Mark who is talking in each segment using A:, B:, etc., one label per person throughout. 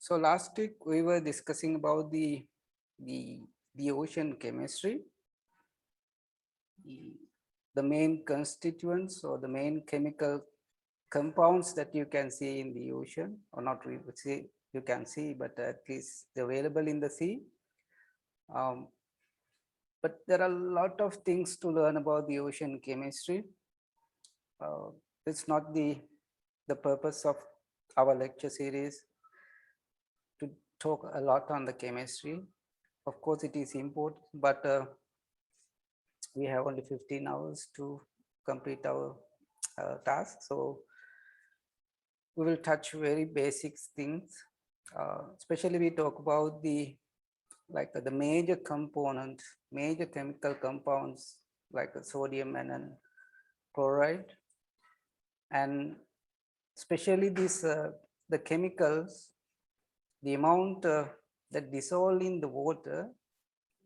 A: So last week we were discussing about the the ocean chemistry, the, the main constituents or the main chemical compounds that you can see in the ocean, or not really see you can see, but at least available in the sea. Um, but there are a lot of things to learn about the ocean chemistry. Uh, it's not the purpose of our lecture series to talk a lot on the chemistry. Of course, it is important, but we have only 15 hours to complete our task. So we will touch very basic things. Especially we talk about the major component, major chemical compounds like the sodium and then chloride, and especially these the chemicals, the amount that dissolve in the water,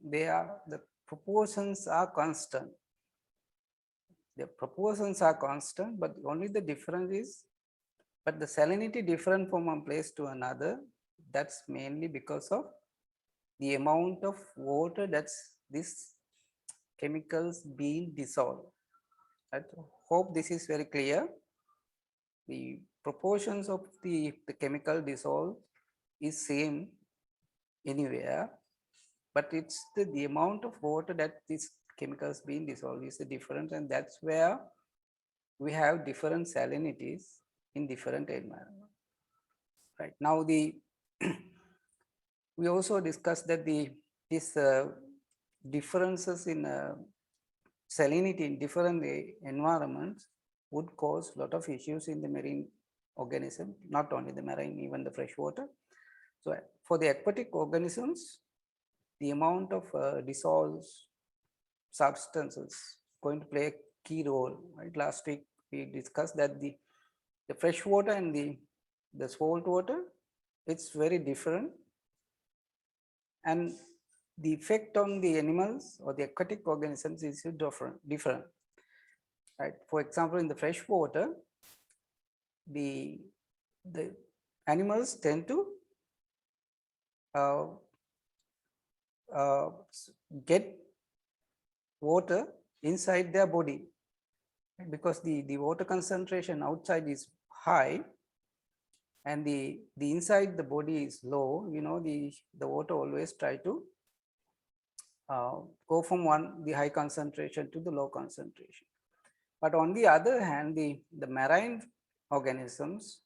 A: the proportions are constant. The proportions are constant, but only the difference is, but the salinity different from one place to another. That's mainly because of the amount of water that's this chemicals being dissolved. I hope this is very clear. The proportions of the chemical dissolve is same anywhere, but it's the amount of water that these chemicals being dissolved is the difference, and that's where we have different salinities in different environments. Right now, we also discussed that these differences in salinity in different environments would cause a lot of issues in the marine organism, not only the marine, even the freshwater. So for the aquatic organisms, the amount of dissolved substances going to play a key role. Right? Last week we discussed that the fresh water and the salt water, it's very different, and the effect on the animals or the aquatic organisms is different. Right? For example, in the fresh water, the the animals tend to uh, uh, get water inside their body, because the water concentration outside is high and the inside the body is low. The water always try to go from the high concentration to the low concentration. But on the other hand, the marine organisms,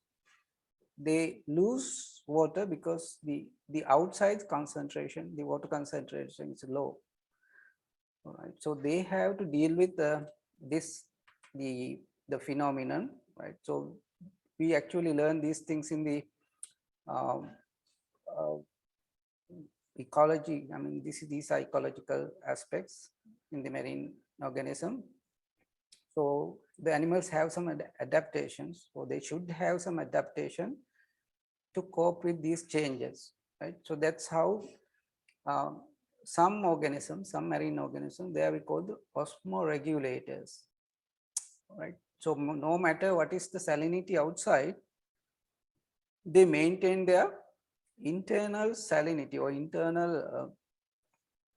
A: they lose water because the outside concentration, the water concentration is low. All right, so they have to deal with this the phenomenon, right? So we actually learn these things in the um, uh, ecology. I mean, these are ecological aspects in the marine organism. So the animals have some adaptations, or they should have some adaptation to cope with these changes, right? So that's how um, some organisms, some marine organisms, they are called osmoregulators, right? So no matter what is the salinity outside, they maintain their internal salinity or internal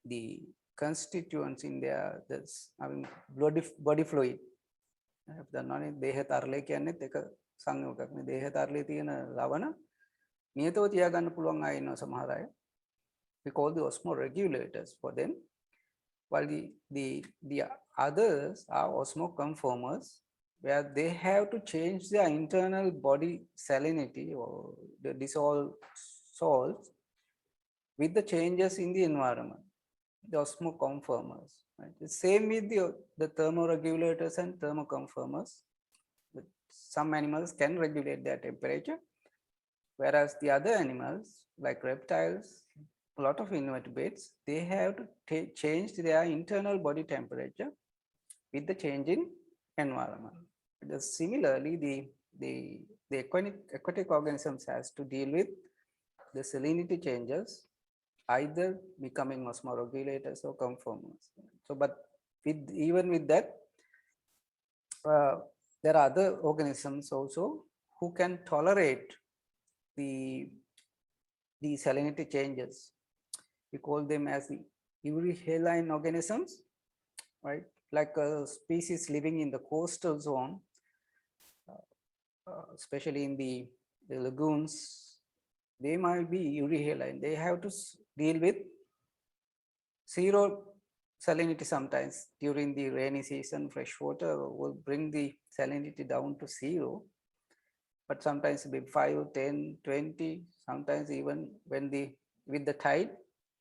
A: the constituents in their body fluid. දන්නවනේ දේහ තරලය කියන්නේත් එක සංයෝගයක් නේ. දේහ තරලයේ තියෙන ලවණ නියතව තියාගන්න පුළුවන් අය ඉන්නවා සමහර අය. We call the osmoregulators for them, while the others are osmoconformers, where they have to change their internal body salinity or the dissolved salts with the changes in the environment, the osmoconformers. Right? The same with the thermoregulators and thermoconformers. Some animals can regulate their temperature, whereas the other animals, like reptiles, a lot of invertebrates, they have to change their internal body temperature with the change in environment. Similarly, the aquatic organisms has to deal with the salinity changes, either becoming osmoregulators or conformers. So, but even with that, there are other organisms also who can tolerate the the salinity changes. We call them as the euryhaline organisms, right? Like a species living in the coastal zone, especially in the lagoons, they might be euryhaline. They have to deal with zero salinity sometimes. During the rainy season, fresh water will bring the salinity down to zero. But sometimes be 5, 10, 20, sometimes even when with the tide,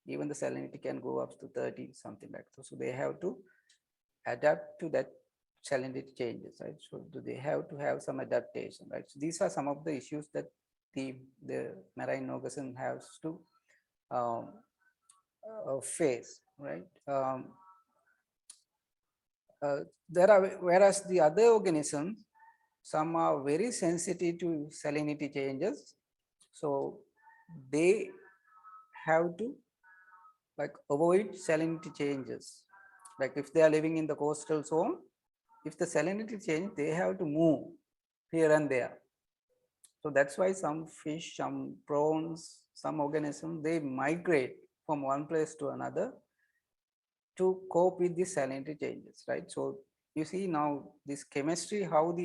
A: even the salinity can go up to 30, something like that. So they have to adapt to that salinity changes, right? So they have to have some adaptation, right? So these are some of the issues that the marine organism has to um, face, right? Whereas the other organisms, some are very sensitive to salinity changes, so they have to like avoid salinity changes. Like if they are living in the coastal zone, if the salinity change, they have to move here and there. So that's why some fish, some prawns, some organisms, they migrate from one place to another to cope with the salinity changes, right? So you see now this chemistry, how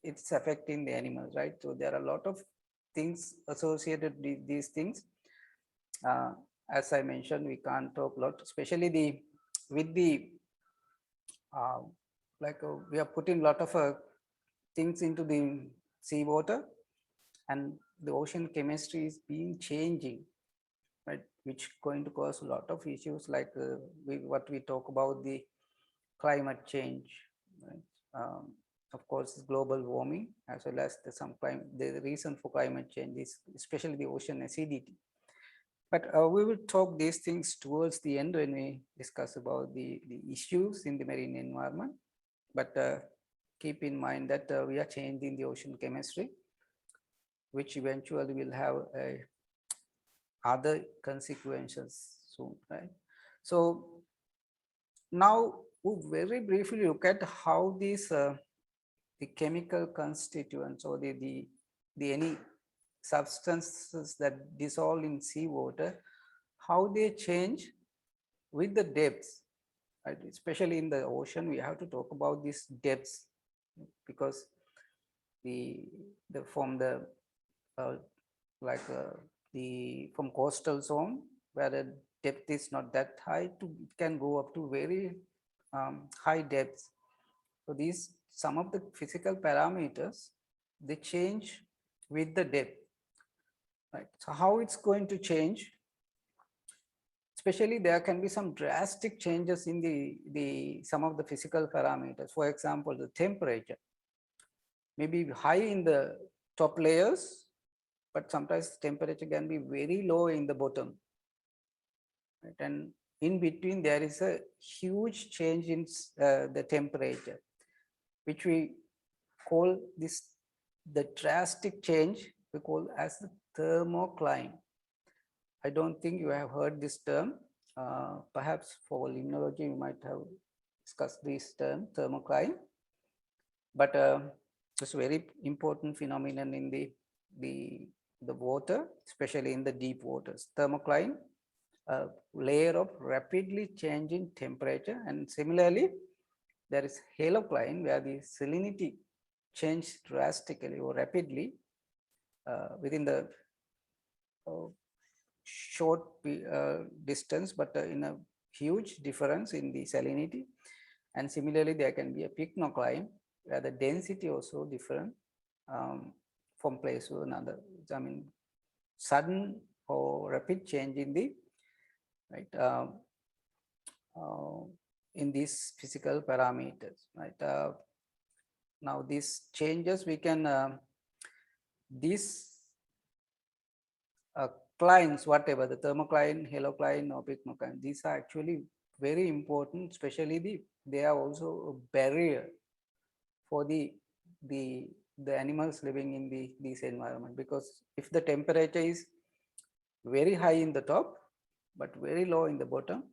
A: it's affecting the animals, right? So there are a lot of things associated with these things. As I mentioned, we can't talk a lot, especially with the uh, we are putting a lot of things into the seawater, and the ocean chemistry is being changing, right? Which going to cause a lot of issues like what we talk about the climate change, right? Of course, global warming as well as the reason for climate change is especially the ocean acidity. But we will talk these things towards the end when we discuss about the issues in the marine environment. But keep in mind that we are changing the ocean chemistry, which eventually will have other consequences soon, right? So now we'll very briefly look at how these the chemical constituents or the any substances that dissolve in seawater, how they change with the depths, right? Especially in the ocean, we have to talk about these depths because the from the uh, like the from coastal zone where the depth is not that high to it can go up to very high depths. So these some of the physical parameters, they change with the depth, right? So how it's going to change, especially there can be some drastic changes in the some of the physical parameters. For example, the temperature may be high in the top layers, but sometimes temperature can be very low in the bottom, right? And in between there is a huge change in the temperature, which we call this the drastic change we call as the thermocline. I don't think you have heard this term. Perhaps for limnology you might have discussed this term thermocline, but it's a very important phenomenon in the water, especially in the deep waters. Thermocline, a layer of rapidly changing temperature, and similarly there is halocline where the salinity change drastically or rapidly within the short distance, but in a huge difference in the salinity. And similarly, there can be a pycnocline where the density also different from place to another. I mean, sudden or rapid change in the right in these physical parameters, right? Now these changes we can these clines, whatever the thermocline, halocline, or pycnocline, these are actually very important, especially they are also a barrier for the animals living in this environment, because if the temperature is very high in the top but very low in the bottom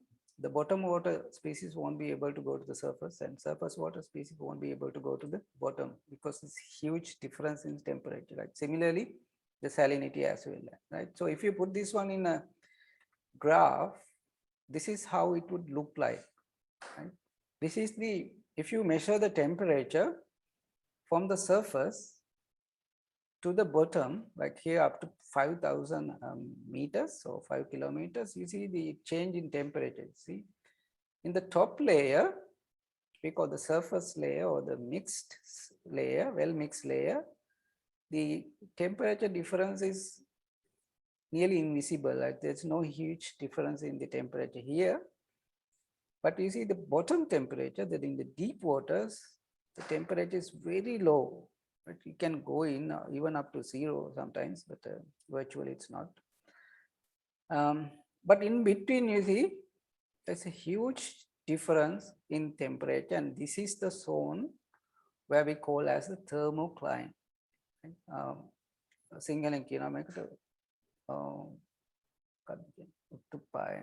A: water species won't be able to go to the surface, and surface water species won't be able to go to the bottom because it's huge difference in temperature, right? Similarly, the salinity as well, right? So if you put this one in a graph, this is how it would look like, right? This is the, if you measure the temperature from the surface to the bottom, like here up to 5,000 meters or 5 kilometers, you see the change in temperature. See, in the top layer, we call the surface layer or the mixed layer, well mixed layer, the temperature difference is nearly invisible. Like there's no huge difference in the temperature here. But you see the bottom temperature, that in the deep waters, the temperature is very low. But you can go in even up to 0 sometimes, but virtually it's not. But in between, you see, there's a huge difference in temperature, and this is the zone where we call as the thermocline. සිංහලෙන් කියනවා මේකට උත්තුප්පාය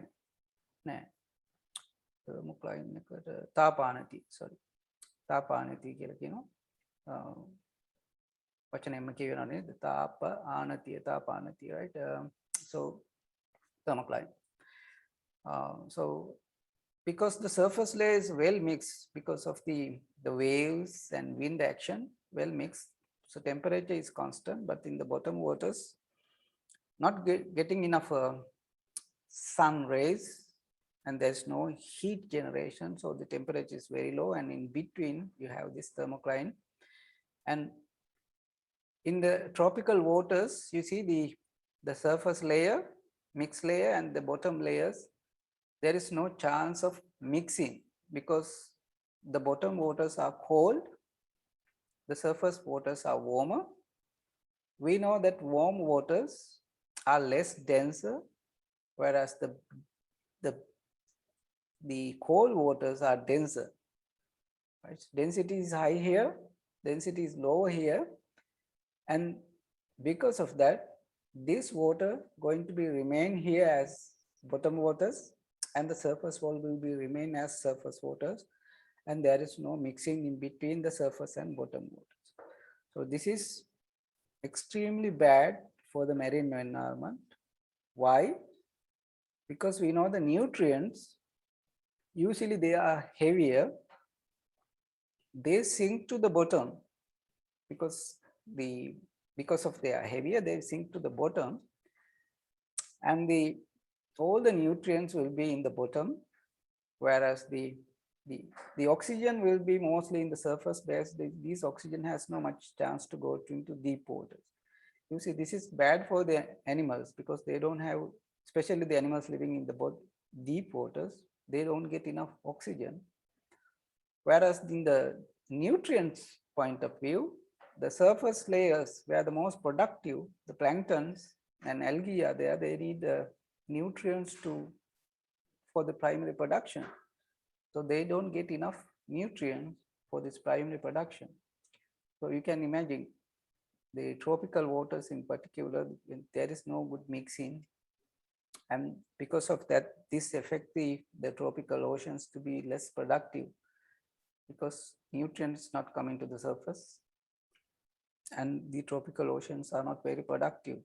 A: නෑ thermocline එකට තාපානති sorry තාපානති කියලා කියනවා වචනයෙන්ම කියනවා නේද තාපානතිය right so thermocline so because the surface layer is well mixed because of the waves and wind action, well mixed. So temperature is constant, but in the bottom waters, not getting enough sun rays, and there's no heat generation. So the temperature is very low, and in between you have this thermocline. And in the tropical waters, you see the surface layer, mixed layer, and the bottom layers, there is no chance of mixing because the bottom waters are cold, the surface waters are warmer. We know that warm waters are less denser, whereas the cold waters are denser. Right? Density is high here, density is lower here, and because of that, this water going to be remain here as bottom waters, and the surface wall will be remain as surface waters, and there is no mixing in between the surface and bottom waters. So this is extremely bad for the marine environment. Why? Because we know the nutrients, usually they are heavier, they sink to the bottom because of they are heavier, they sink to the bottom, and all the nutrients will be in the bottom, whereas the oxygen will be mostly in the surface base. This oxygen has no much chance to go into deep waters. You see, this is bad for the animals because they don't have, especially the animals living in the deep waters, they don't get enough oxygen. Whereas in the nutrients point of view, the surface layers where the most productive, the planktons and algae are there, they need nutrients for the primary production. So they don't get enough nutrients for this primary production. So you can imagine the tropical waters in particular, when there is no good mixing, and because of that, this affects the tropical oceans to be less productive because nutrients not coming to the surface, and the tropical oceans are not very productive,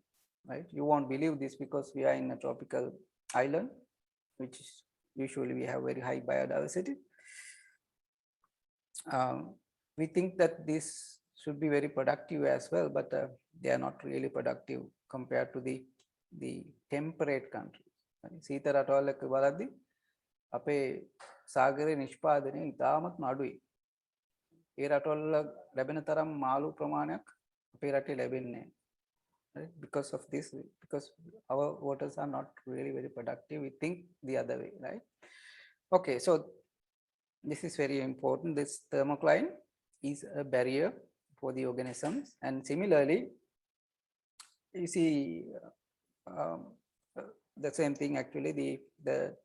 A: right? You won't believe this because we are in a tropical island, which is usually we have very high biodiversity. We think that this should be very productive as well, but they are not really productive compared to the temperate countries. සීත රටවල් එක්ක බලද්දී අපේ සාගරයේ නිෂ්පාදනය ඉතාමත් අඩුයි. ඒ රටවල ලැබෙන තරම් මාළු ප්‍රමාණයක් අපේ රටේ ලැබෙන්නේ නැහැ. Right? Because of this, because our waters are not really very productive, we think the other way, right? Okay, so this is very important. This thermocline is a barrier for the organisms, and similarly, you see the same thing actually, the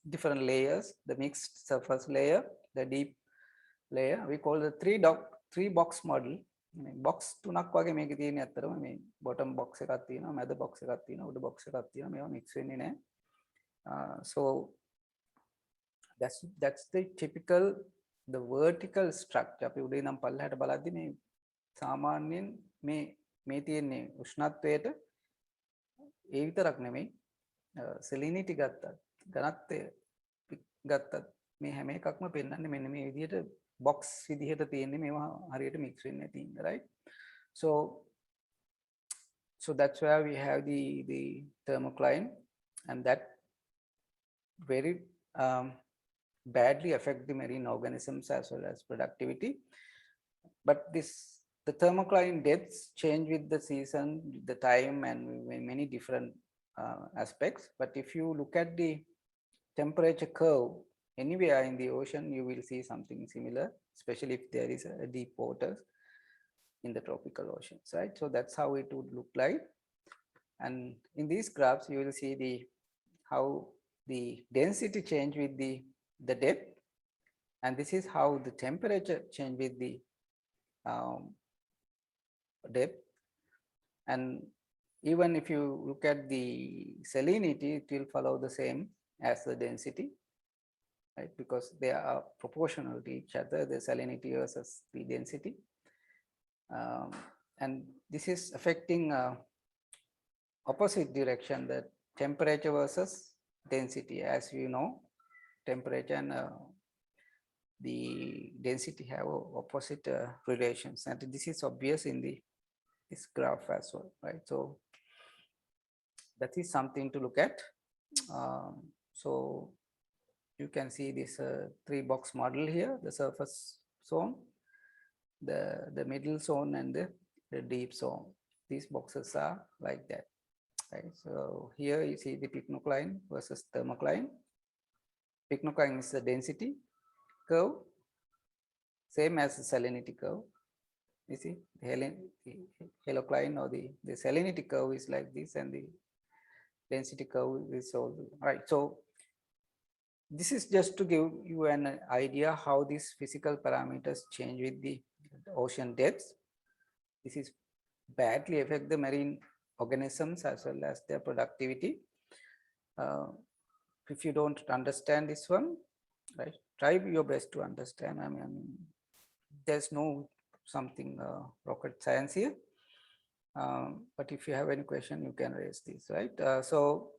A: different layers, the mixed surface layer, the deep layer, we call the three box model. box තුනක් වගේ මේකේ තියෙන ඇත්තටම මේ bottom box එකක් තියෙනවා, මැද box එකක් තියෙනවා, උඩ box එකක් තියෙනවා, මේවා mix වෙන්නේ නැහැ. So that's the typical, the vertical structure. අපි උඩේ නම් පල්ලෙහාට බලද්දී මේ සාමාන්‍යයෙන් මේ මේ තියෙන්නේ උෂ්ණත්වයට ඒ විතරක් නෙමෙයි salinity ගත්තත් ඝනත්වය ගත්තත් මේ හැම එකක්ම පෙන්වන්නේ මෙන්න මේ විදිහට box විදිහට තියෙන්නේ මේවා හරියට mix වෙන්නේ නැති ඉඳ right so that's where we have the thermocline and that very badly affect the marine organisms as well as productivity but the thermocline depths change with the season, the time, and many different aspects. But if you look at the temperature curve anywhere in the ocean, you will see something similar, especially if there is a deep water in the tropical oceans, right? So that's how it would look like. And in these graphs, you will see how the density change with the depth, and this is how the temperature change with the depth. And even if you look at the salinity, it will follow the same as the density, right? Because they are proportional to each other, the salinity versus the density. And this is affecting opposite direction, the temperature versus density. As you know, temperature and the density have opposite relations, and this is obvious in this graph as well, right? So that is something to look at. So you can see this 3-box model here: the surface zone, the middle zone, and the deep zone. These boxes are like that, right? So here you see the pycnocline versus thermocline. Pycnocline is the density curve, same as the salinity curve. You see, the halocline or the salinity curve is like this, and the density curve is also right. So this is just to give you an idea how these physical parameters change with the ocean depths. This is badly affect the marine organisms as well as their productivity. If you don't understand this one, right, try your best to understand. I mean there's no something rocket science here, but if you have any question, you can raise this, right? So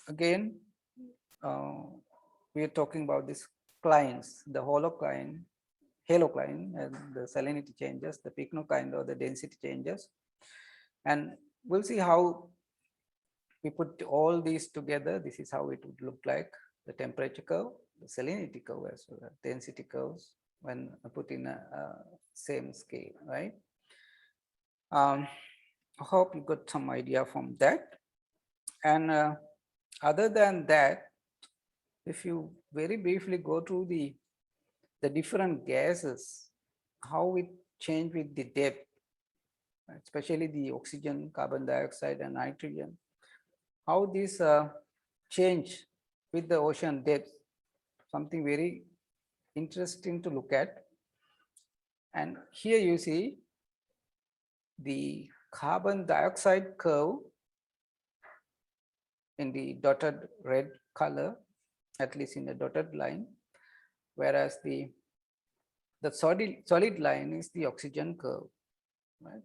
A: again, we are talking about these clines, the halocline, and the salinity changes, the pycnocline or the density changes, and we'll see how we put all these together. This is how it would look like: the temperature curve, the salinity curve, as well as density curves when put in a same scale, right? I hope you got some idea from that. And other than that, if you very briefly go through the different gases, how it change with the depth, especially the oxygen, carbon dioxide, and nitrogen, how these change with the ocean depth, something very interesting to look at. And here you see the carbon dioxide curve in the dotted red color, at least in the dotted line, whereas the solid line is the oxygen curve, right?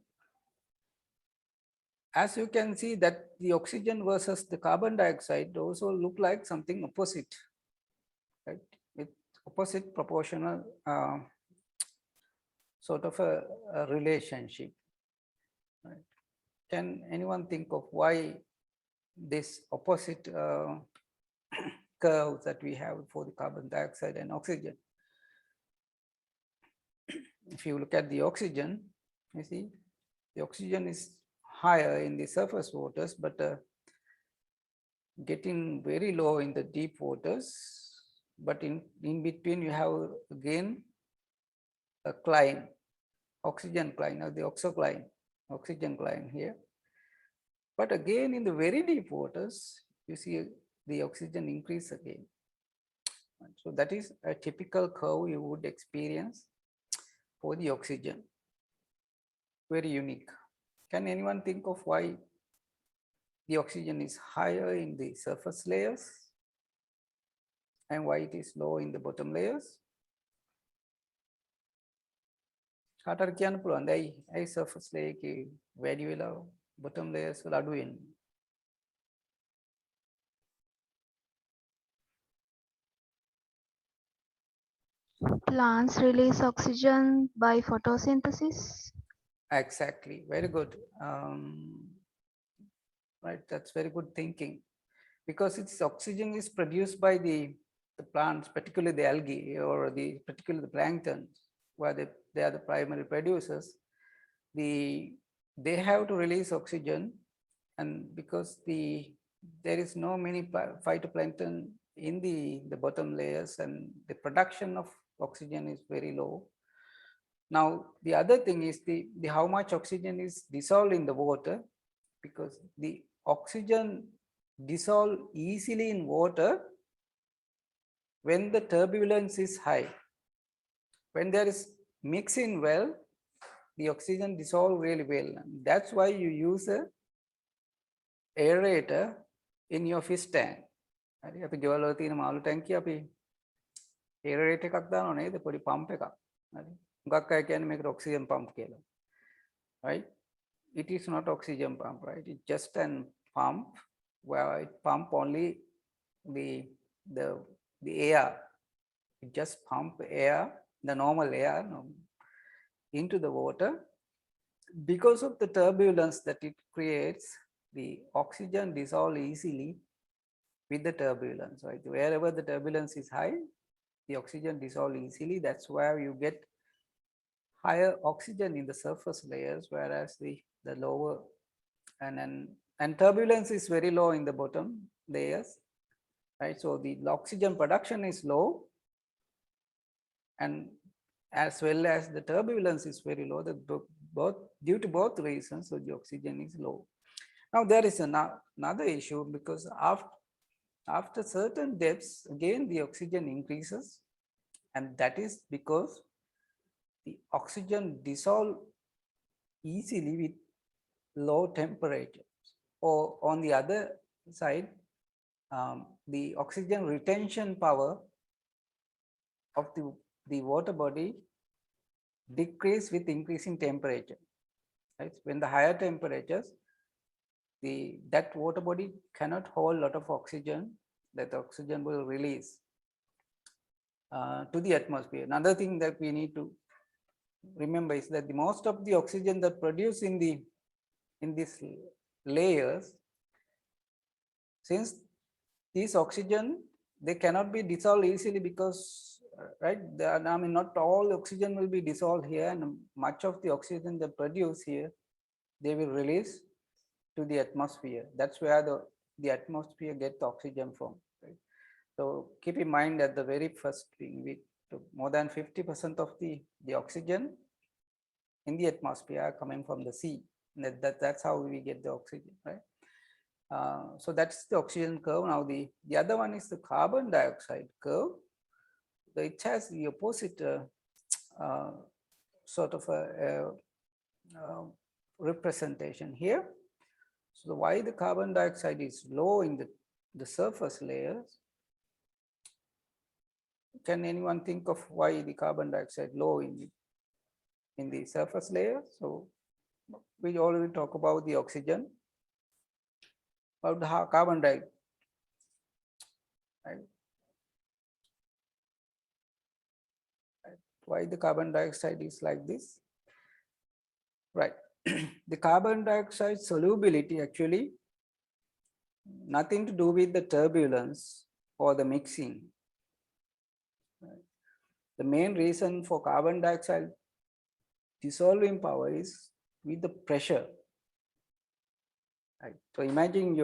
A: As you can see that the oxygen versus the carbon dioxide also look like something opposite, right? With opposite proportional sort of a relationship, right? Can anyone think of why this opposite curves that we have for the carbon dioxide and oxygen? If you look at the oxygen, you see the oxygen is higher in the surface waters, but getting very low in the deep waters. But in between, you have again a cline, oxygen cline, or the oxocline, oxygen cline here. But again, in the very deep waters, you see the oxygen increase again. So that is a typical curve you would experience for the oxygen. Very unique. Can anyone think of why the oxygen is higher in the surface layers and why it is low in the bottom layers? කාටට කියන්න පුළුවන් ඇයි surface layer එකේ වැඩි වෙලා bottom layers වල අඩු වෙන්නේ?
B: Plants release oxygen by photosynthesis.
A: Exactly, very good. Right, that's very good thinking, because its oxygen is produced by the plants, particularly the algae or particularly the plankton, where they are the primary producers. They have to release oxygen, and because there is no many phytoplankton in the bottom layers, and the production of oxygen is very low. Now the other thing is the how much oxygen is dissolved in the water, because the oxygen dissolve easily in water when the turbulence is high. When there is mixing well, the oxygen dissolve really well. That's why you use a aerator in your fish tank. හරි, අපි ගෙවල් වල තියෙන මාළු ටැංකිය අපි aerator එකක් දානවා නේද, පොඩි පම්ප් එකක්. හරි, හුඟක් අය කියන්නේ මේකට ඔක්සිජන් පම්ප් කියලා. Right? It is not oxygen pump, right? It's just an pump where it pump only the air. It just pump air, the normal air, into the water. Because of the turbulence that it creates, the oxygen dissolve easily with the turbulence, right? Wherever the turbulence is high, the oxygen dissolve easily. That's where you get higher oxygen in the surface layers, whereas the lower and turbulence is very low in the bottom layers, right? So the oxygen production is low, and as well as the turbulence is very low. Both due to both reasons, so the oxygen is low. Now there is another issue, because after certain depths, again the oxygen increases, and that is because the oxygen dissolve easily with low temperatures. Or on the other side, the oxygen retention power of the water body decrease with increasing temperature. Right? When the higher temperatures, that water body cannot hold a lot of oxygen, that oxygen will release to the atmosphere. Another thing that we need to remember is that the most of the oxygen that produced in these layers, since these oxygen, they cannot be dissolved easily, because right, I mean, not all oxygen will be dissolved here, and much of the oxygen that produce here, they will release to the atmosphere. That's where the atmosphere gets the oxygen from, right? So keep in mind that the very first thing, more than 50% of the oxygen in the atmosphere are coming from the sea. That's how we get the oxygen, right? So that's the oxygen curve. Now the other one is the carbon dioxide curve. It has the opposite sort of a representation here. So why the carbon dioxide is low in the surface layers? Can anyone think of why the carbon dioxide low in the surface layer? So we already talk about the oxygen, about the carbon dioxide, right? Why the carbon dioxide is like this, right? The carbon dioxide solubility actually nothing to do with the turbulence or the mixing. Right? The main reason for carbon dioxide dissolving power is with the pressure. Right? So imagine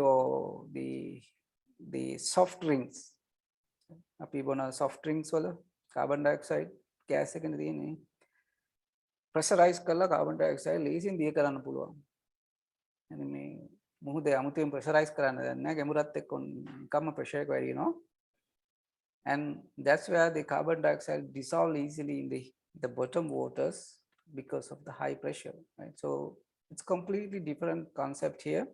A: the soft drinks. අපි බොන soft drinks වල carbon dioxide gas එකනේ තියෙන්නේ. Pressurize කරලා carbon dioxide ලේසියෙන් දිය කරන්න පුළුවන්. يعني මේ මුහුදේ අමුතුවෙන් pressurize කරන්න දෙන්නේ නැහැ. ගැඹුරත් එක්ක නිකම්ම pressure එක වැඩි වෙනවා. And that's where the carbon dioxide dissolve easily in the bottom waters because of the high pressure, right? So it's completely different concept here.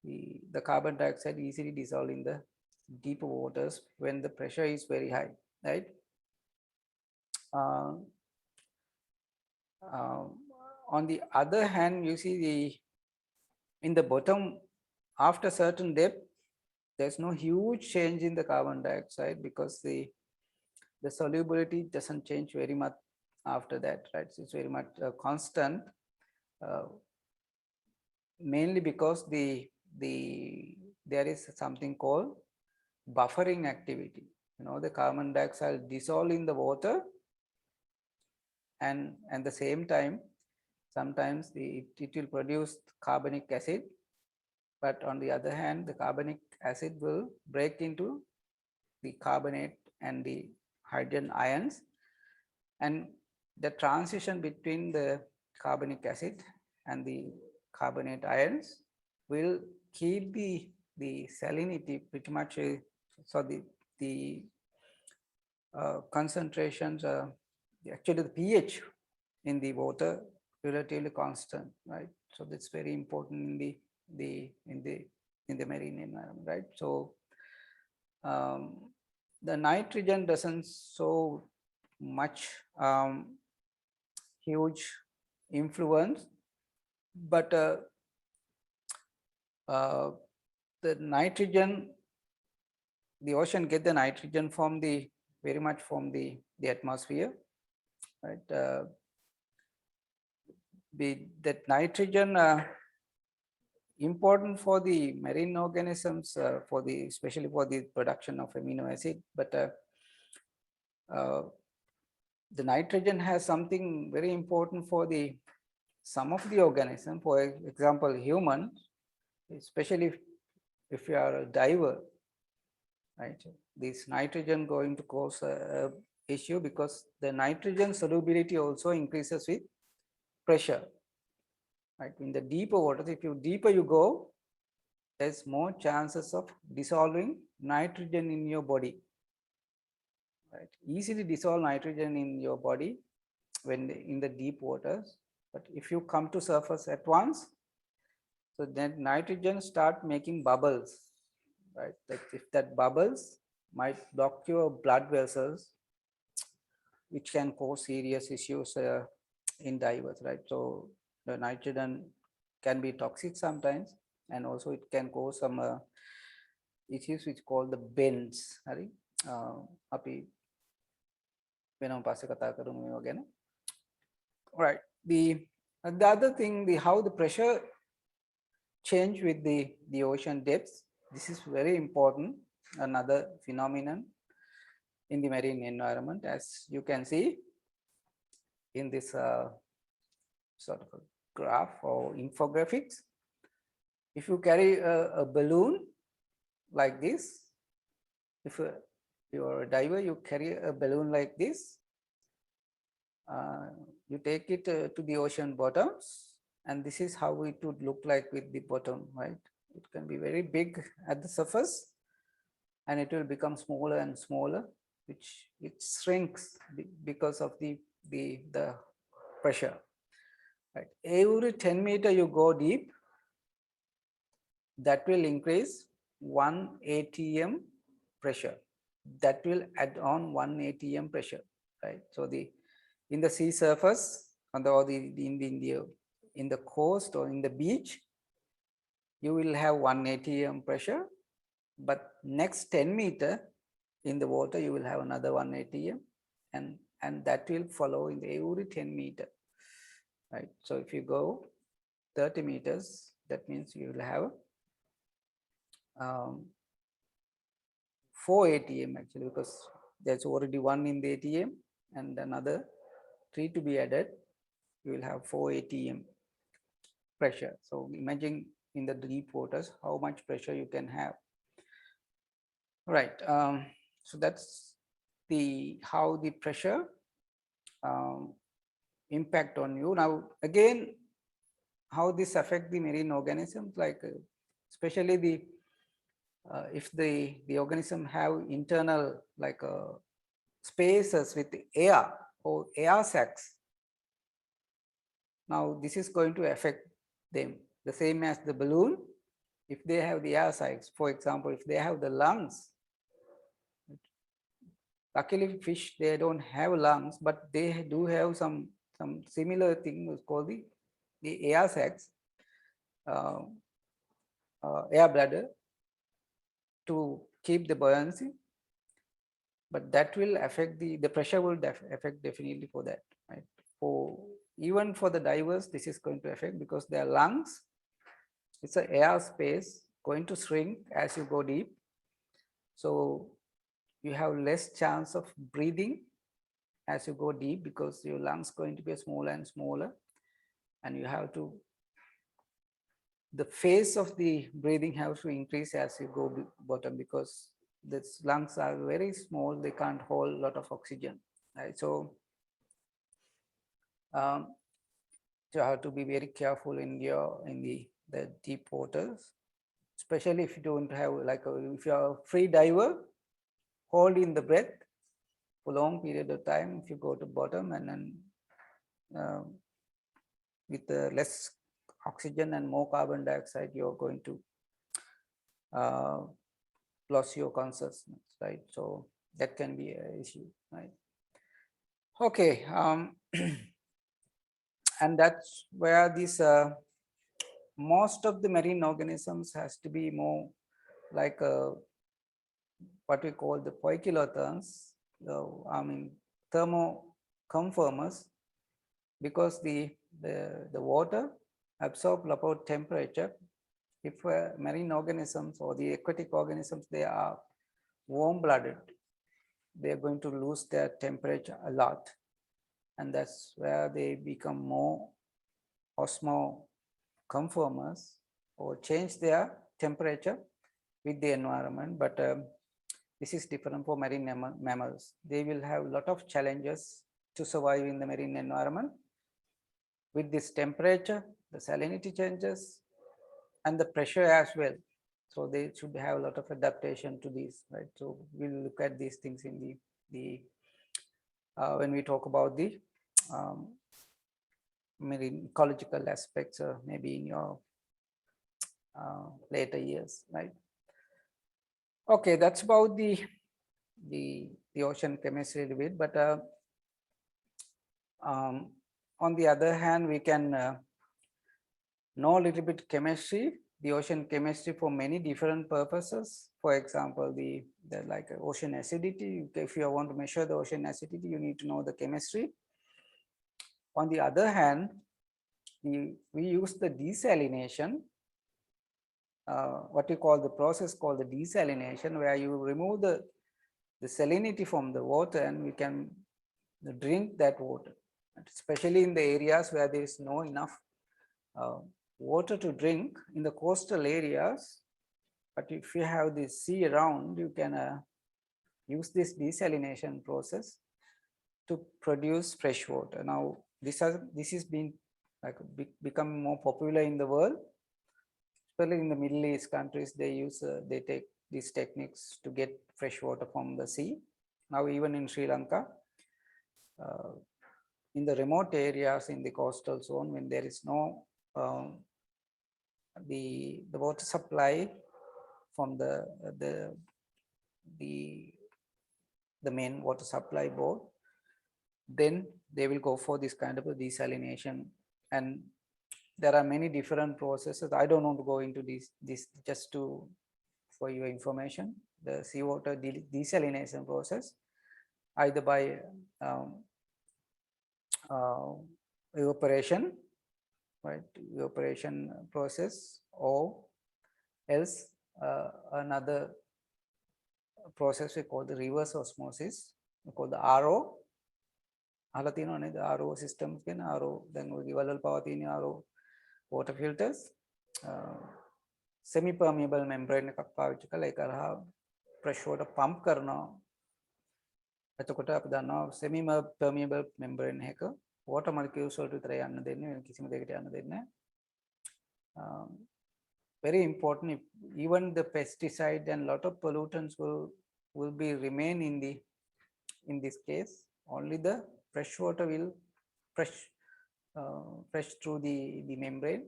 A: The carbon dioxide easily dissolve in the deeper waters when the pressure is very high, right? On the other hand, you see in the bottom, after certain depth, there's no huge change in the carbon dioxide because the solubility doesn't change very much after that, right? So it's very much constant, uh, mainly because there is something called buffering activity. You know, the carbon dioxide dissolve in the water, and at the same time, sometimes it will produce carbonic acid, but on the other hand, the carbonic acid will break into the carbonate and the hydrogen ions, and the transition between the carbonic acid and the carbonate ions will keep the salinity pretty much so the concentrations actually the pH in the water relatively constant, right? So that's very important in the marine environment, right? So the nitrogen doesn't so much huge influence, but the nitrogen, the ocean get the nitrogen from very much from the atmosphere, right? That nitrogen important for the marine organisms, especially for the production of amino acid, but the nitrogen has something very important for some of the organism. For example, humans, especially if you are a diver, right? This nitrogen going to cause a issue because the nitrogen solubility also increases with pressure, right? In the deeper waters, if you deeper you go, there's more chances of dissolving nitrogen in your body, right? Easily dissolve nitrogen in your body when in the deep waters, but if you come to surface at once, so then nitrogen start making bubbles, right? Like if that bubbles might block your blood vessels, which can cause serious issues in divers, right? So the nitrogen can be toxic sometimes, and also it can cause some issues which called the bends. Hari, api වෙනම පස්සේ කතා කරමු මේවා ගැන. Right. The other thing, how the pressure change with the ocean depths. This is very important. Another phenomenon in the marine environment, as you can see in this sort of a graph or infographics. If you carry a balloon like this, if you're a diver, you carry a balloon like this, you take it to the ocean bottoms, and this is how it would look like with the bottom, right? It can be very big at the surface, and it will become smaller and smaller, which it shrinks because of the pressure. Right. Every 10 meter you go deep, that will increase 1 atm pressure. That will add on 1 atm pressure, right? So in the sea surface in the coast or in the beach, you will have 1 atm pressure, but next 10 meter in the water you will have another 1 atm, and that will follow in every 10 meter, right? So if you go 30 meters, that means you will have 4 atm actually, because there's already 1 in the atm and another 3 to be added. You will have 4 atm pressure. So imagine in the deep waters how much pressure you can have, right? So that's how the pressure impact on you. Now again, how this affect the marine organisms, like especially if the organism have internal like spaces with air or air sacs. Now this is going to affect them the same as the balloon. If they have the air sacs, for example, if they have the lungs, luckily fish, they don't have lungs, but they do have some some similar thing is called the air sacs, uh, air bladder, to keep the buoyancy, but that will affect the pressure will affect definitely for that, right? For even for the divers, this is going to affect because their lungs, it's an air space going to shrink as you go deep. So you have less chance of breathing as you go deep because your lungs going to be smaller and smaller, and you have to, the phase of the breathing has to increase as you go bottom because the lungs are very small, they can't hold a lot of oxygen, right? So you have to be very careful in the deep waters, especially if you don't have like if you are a free diver, hold in the breath for long period of time. If you go to bottom and then with less oxygen and more carbon dioxide, you're going to lose your consciousness, right? So that can be an issue, right? Okay, and that's where this most of the marine organisms has to be more like what we call the poikilotherms, I mean thermoconformers, because the water absorb a lot of temperature. If marine organisms or the aquatic organisms, they are warm-blooded, they are going to lose their temperature a lot, and that's where they become more osmoconformers or change their temperature with the environment. But this is different for marine mammals. They will have a lot of challenges to survive in the marine environment with this temperature, the salinity changes, and the pressure as well. So they should have a lot of adaptation to these, right? So we'll look at these things in the when we talk about the marine ecological aspects, maybe in your later years, right? Okay, that's about the ocean chemistry a little bit, but on the other hand, we can know a little bit chemistry, the ocean chemistry, for many different purposes. For example, the like ocean acidity. If you want to measure the ocean acidity, you need to know the chemistry. On the other hand, we use the desalination, what we call the process called the desalination, where you remove the salinity from the water and we can drink that water, especially in the areas where there is no enough water to drink in the coastal areas. But if you have the sea around, you can use this desalination process to produce fresh water. Now this is been like become more popular in the world, especially in the Middle East countries. They take these techniques to get fresh water from the sea. Now even in Sri Lanka, in the remote areas in the coastal zone, when there is no the water supply from the main water supply board, then they will go for this kind of a desalination. And there are many different processes. I don't want to go into this just for your information. The seawater desalination process, either by evaporation, right, evaporation process, or else another process we call the reverse osmosis, we call the RO. අහලා තියෙනවනේ the RO systems ගැන. RO දැන් ඔය ගෙවල් වල පවතින RO water filters semi permeable membrane එකක් පාවිච්චි කරලා ඒක හරහා fresh water pump කරනවා. එතකොට අපි දන්නවා semi permeable membrane එක water molecules වලට විතරයි යන්න දෙන්නේ, වෙන කිසිම දෙයකට යන්න දෙන්නේ නැහැ. Very important. Even the pesticide and lot of pollutants will be remain in this case. Only the fresh water will fresh through the membrane,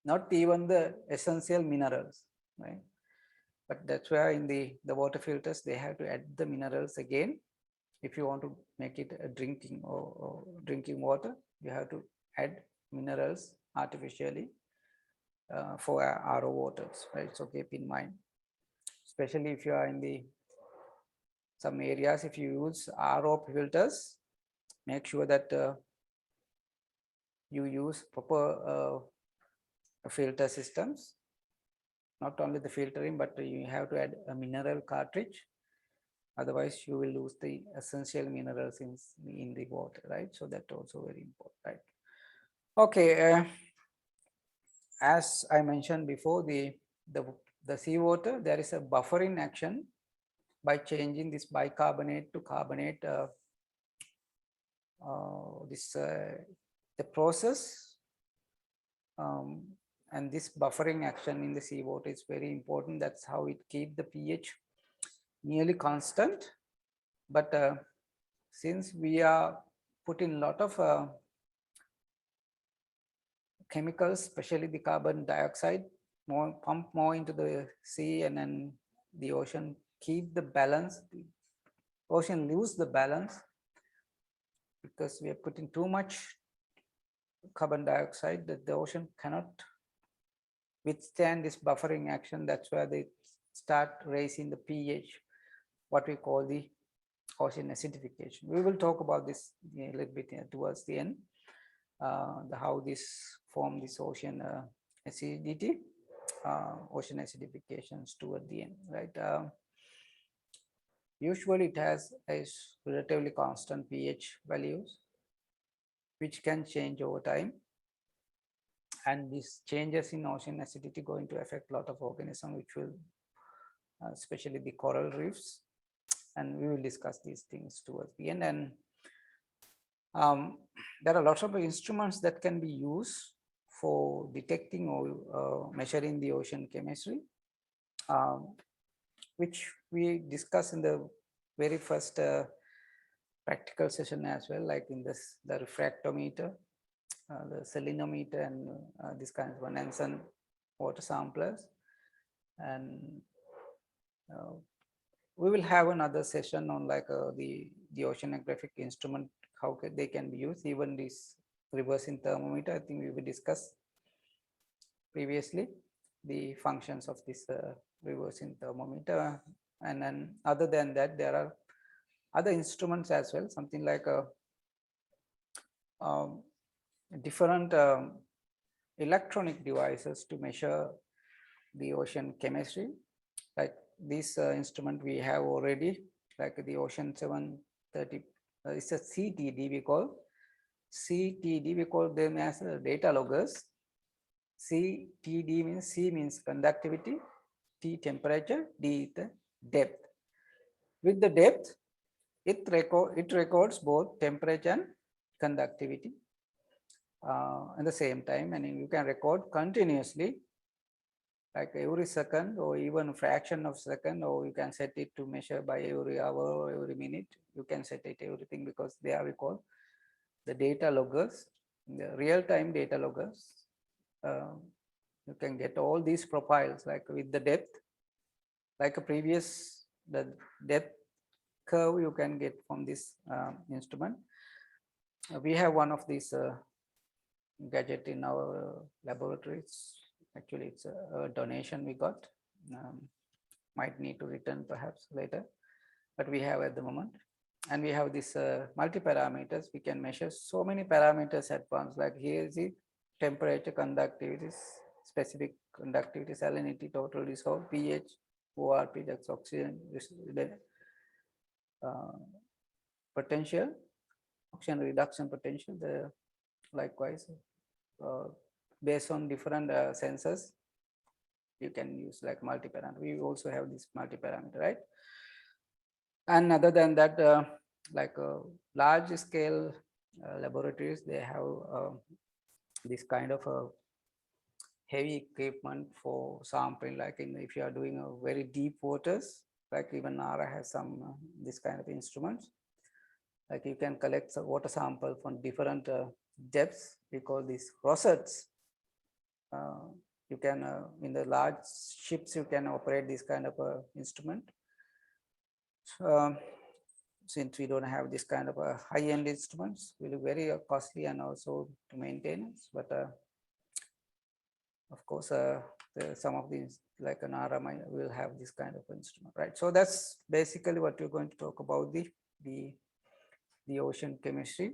A: not even the essential minerals, right? But that's where in the water filters they have to add the minerals again if you want to make it a drinking or drinking water. you have to add minerals artificially for RO waters, right? So keep in mind, especially if you are in the some areas, if you use RO filters, make sure that you use proper filter systems. Not only the filtering, but you have to add a mineral cartridge. Otherwise, you will lose the essential minerals in the water, right? So that also very important, right? Okay, as I mentioned before, the seawater, there is a buffering action by changing this bicarbonate to carbonate. The process and this buffering action in the seawater is very important. That's how it keeps the pH nearly constant. But since we are putting a lot of chemicals, especially the carbon dioxide, pump more into the sea, and then the ocean keep the balance. The ocean lose the balance because we are putting too much carbon dioxide that the ocean cannot withstand this buffering action. That's where they start raising the pH, what we call the ocean acidification. We will talk about this a little bit towards the end, how this form this ocean acidity, ocean acidifications toward the end, right? Usually it has a relatively constant pH values, which can change over time. And these changes in ocean acidity going to affect a lot of organisms, which will, especially the coral reefs. And we will discuss these things towards the end. And there are lots of instruments that can be used for detecting or measuring the ocean chemistry, which we discussed in the very first practical session as well, like in this, the refractometer, the selenometer, and this kind of one, and some water samplers. And we will have another session on like the oceanographic instrument, how they can be used, even this reversing thermometer. I think we will discuss previously the functions of this reversing thermometer. And then other than that, there are other instruments as well, something like a different electronic devices to measure the ocean chemistry. Like this instrument we have already, like the Ocean 730, it's a CTD we call. CTD, we call them as data loggers. CTD means, C means conductivity, T temperature, D the depth. With the depth, it records both temperature and conductivity at the same time, and you can record continuously, like every second or even a fraction of second, or you can set it to measure by every hour or every minute. You can set it everything, because they are called the data loggers, the real-time data loggers. You can get all these profiles, like with the depth, like a previous, the depth curve you can get from this instrument. We have one of these gadget in our laboratories. Actually, it's a donation we got. Might need to return perhaps later, but we have at the moment. And we have this multi-parameters. We can measure so many parameters at once. Like here is the temperature, conductivity, specific conductivity, salinity, total dissolved, pH, ORP, that's oxygen potential, oxygen reduction potential. The likewise, based on different sensors, you can use like multi-parameter. We also have this multi-parameter, right? And other than that, like large scale laboratories, they have this kind of heavy equipment for sampling, like if you are doing a very deep waters, like even NARA has some this kind of instruments. Like you can collect some water sample from different depths. We call these rosettes. You can in the large ships, you can operate this kind of instrument. since we don't have this kind of a high-end instruments, will be very costly and also to maintenance. But of course, some of these like an RMI will have this kind of instrument, right? So that's basically what we're going to talk about the ocean chemistry.